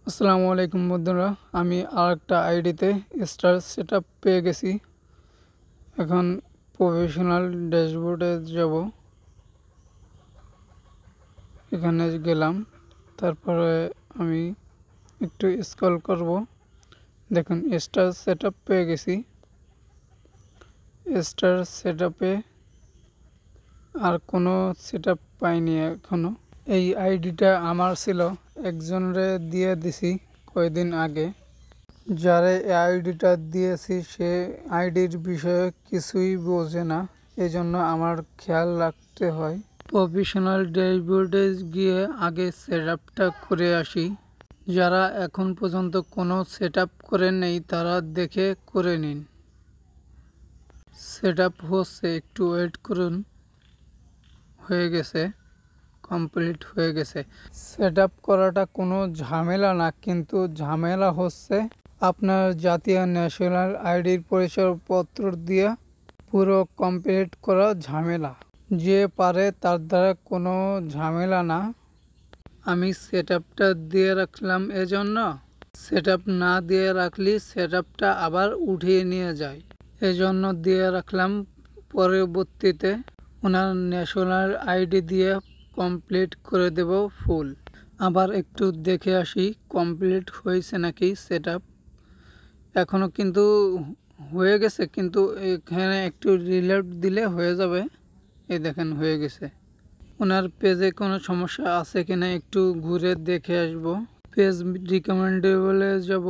আসসালামু আলাইকুম বন্ধুরা, আমি আরেকটা আইডিতে স্টার সেটআপ পেয়ে গেছি। এখন প্রফেশনাল ড্যাশবোর্ডে যাব। এখানে গেলাম, তারপরে আমি একটু স্ক্রল করব। দেখুন স্টার সেটআপ পেয়ে গেছি। স্টার সেটআপে আর কোনো সেটআপ পাইনি এখনো। এই আইডিটা আমার ছিল, একজনরে দিয়ে দিছি কয়েকদিন আগে। যারা এই আইডিটা দিয়েছি সে আইডির বিষয়ে কিছুই বোঝে না, এজন্য আমার খেয়াল রাখতে হয়। প্রফেশনাল ড্যাশবোর্ডে গিয়ে আগে সেটআপটা করে আসি। যারা এখন পর্যন্ত কোনো সেটআপ করে নেই তারা দেখে করে নিন। সেটআপ হচ্ছে, একটু ওয়েট করুন। হয়ে গেছে, কমপ্লিট হয়ে গেছে। সেটআপ করাটা কোনো ঝামেলা না, কিন্তু ঝামেলা হচ্ছে আপনার জাতীয় ন্যাশনাল আইডির পরিচয়পত্র দিয়ে পুরো কমপ্লিট করা ঝামেলা। যে পারে তার দ্বারা কোনো ঝামেলা না। আমি সেটআপটা দিয়ে রাখলাম, এজন্য সেটআপ না দিয়ে রাখলে সেটআপটা আবার উঠিয়ে নিয়ে যায়, এজন্য দিয়ে রাখলাম। পরবর্তীতে ওনার ন্যাশনাল আইডি দিয়ে কমপ্লিট করে দেব ফুল। আবার একটু দেখে আসি কমপ্লিট হয়েছে নাকি সেটআপ। এখনও কিন্তু হয়ে গেছে, কিন্তু এখানে একটু রিলোড দিলে হয়ে যাবে। এই দেখেন হয়ে গেছে। ওনার পেজে কোনো সমস্যা আছে কিনা একটু ঘুরে দেখে আসব। পেজ রিকমেন্ডেবলে যাব,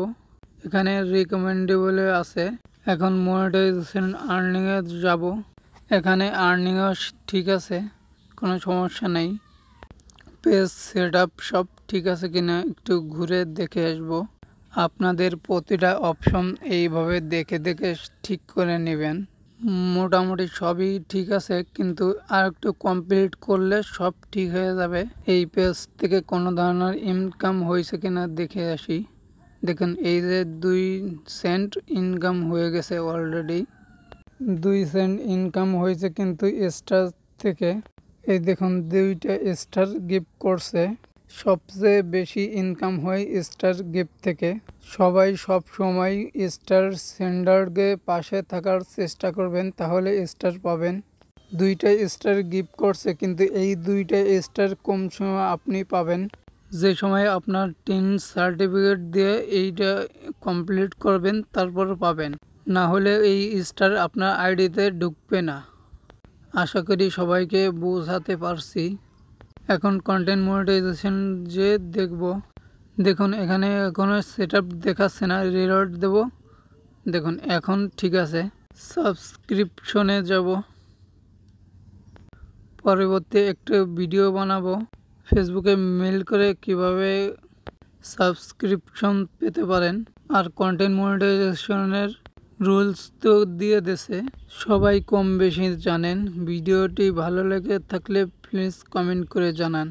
এখানে রিকমেন্ডেবলে আছে। এখন মনিটাইজেশন আর্নিংয়ে যাব। এখানে আর্নিংও ঠিক আছে, কোনো সমস্যা নেই। পেজ সেটআপ সব ঠিক আছে কিনা একটু ঘুরে দেখে আসব। আপনাদের প্রতিটা অপশন এইভাবে দেখে দেখে ঠিক করে নেবেন। মোটামুটি সবই ঠিক আছে, কিন্তু আর একটু কমপ্লিট করলে সব ঠিক হয়ে যাবে। এই পেজ থেকে কোনো ধরনের ইনকাম হয়েছে কিনা দেখে আসি। দেখুন এই যে 2 সেন্ট ইনকাম হয়ে গেছে অলরেডি। 2 সেন্ট ইনকাম হয়েছে, কিন্তু স্টার থেকে এই দেখুন 2টা স্টার গিফট করছে। সবচেয়ে বেশি ইনকাম হয় স্টার গিফট থেকে। সবাই সব সময় স্টার সেন্ডারকে পাশে থাকার চেষ্টা করবেন, তাহলে স্টার পাবেন। 2টা স্টার গিফট করছে, কিন্তু এই 2টা স্টার কম সময় আপনি পাবেন। যে সময় আপনার 10 সার্টিফিকেট দিয়ে এইটা কমপ্লিট করবেন তারপর পাবেন, না হলে এই স্টার আপনার আইডিতে ঢুকবে না। আশা করি সবাইকে বোঝাতে পারছি। এখন কন্টেন্ট মনিটাইজেশন যে দেখব। দেখুন এখানে এখনো সেটআপ দেখাচ্ছে না, রিলোড দেব। দেখুন এখন ঠিক আছে। সাবস্ক্রিপশনে যাব। পরবর্তী একটা ভিডিও বানাবো ফেসবুকে মেল করে কিভাবে সাবস্ক্রিপশন পেতে পারেন। আর কন্টেন্ট মনিটাইজেশনের রুলস তো দিয়ে দেছে, সবাই কম বেশি জানেন। ভিডিওটি ভালো লেগে থাকলে প্লিজ কমেন্ট করে জানান।